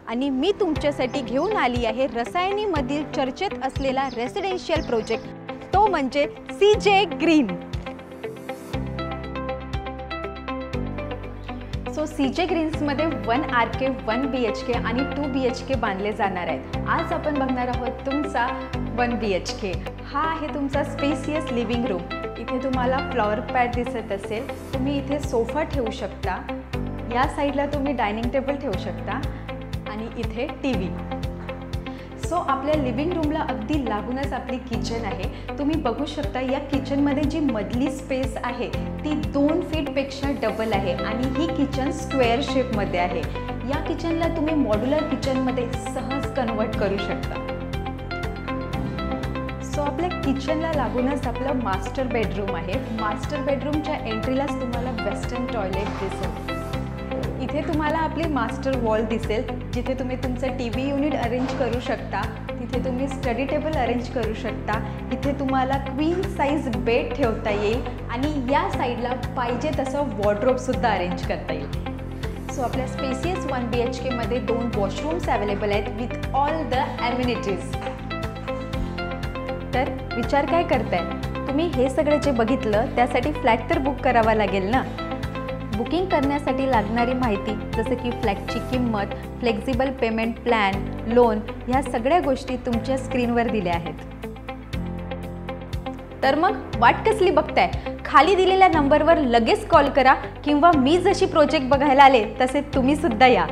आणि मी तुमच्यासाठी घेऊन आली आहे रसायनीमधील चर्चेत असलेला रेसिडेन्शियल प्रोजेक्ट, तो म्हणजे CJ green. So CJ ग्रीन्समध्ये 1 RK 1 BHK आणि 2 BHK बांधले जाणार आहेत। आज आपण बघणार आहोत तुमचा 1 BHK। हा आहे तुमचा स्पेसियस लिव्हिंग रूम। इथे तुम्हाला फ्लॉवर पॅड दिसत असेल, तुम्ही इथे सोफा ठेवू शकता, या साईडला तुम्ही डायनिंग टेबल ठेवू शकता आणि इथे टीव्ही। सो आपल्या लिव्हिंग रूमला अगदी लागूनच आपली किचन आहे। तुम्ही बघू शकता या किचनमध्ये जी मधली स्पेस आहे ती 2 फीटपेक्षा डबल आहे आणि ही किचन स्क्वेअर शेपमध्ये आहे। या किचनला तुम्ही मॉड्युलर किचनमध्ये सहज कन्वर्ट करू शकता। सो आपल्या किचनला लागूनच आपलं मास्टर बेडरूम आहे। मास्टर बेडरूमच्या एंट्रीलाच तुम्हाला वेस्टर्न टॉयलेट दिसेल। इथे तुम्हाला आपली मास्टर वॉल दिसेल, जिथे तुम्ही तुमचं टीव्ही युनिट अरेंज करू शकता, तिथे तुम्ही स्टडी टेबल अरेंज करू शकता। इथे तुम्हाला क्वीन साइज बेड ठेवता येईल आणि या साईडला पाहिजे तसं वॉर्डरोबसुद्धा अरेंज करता येईल। सो आपल्या स्पेसियस 1 BHK मध्ये 2 वॉशरूम्स अवेलेबल आहेत विथ ऑल द ॲम्युनिटीज। तर विचार काय करताय तुम्ही? हे सगळं जे बघितलं त्यासाठी फ्लॅट तर बुक करावा लागेल ना। बुकिंग करण्यासाठी लागणारी माहिती जसं की फ्लॅटची किंमत, फ्लेक्झिबल पेमेंट प्लॅन, लोन, ह्या सगळ्या गोष्टी तुमच्या स्क्रीनवर दिल्या आहेत। तर मग वाट कसली बघताय? खाली दिलेल्या नंबरवर लगेच कॉल करा किंवा मी जशी प्रोजेक्ट बघायला आले तसे तुम्ही सुद्धा या।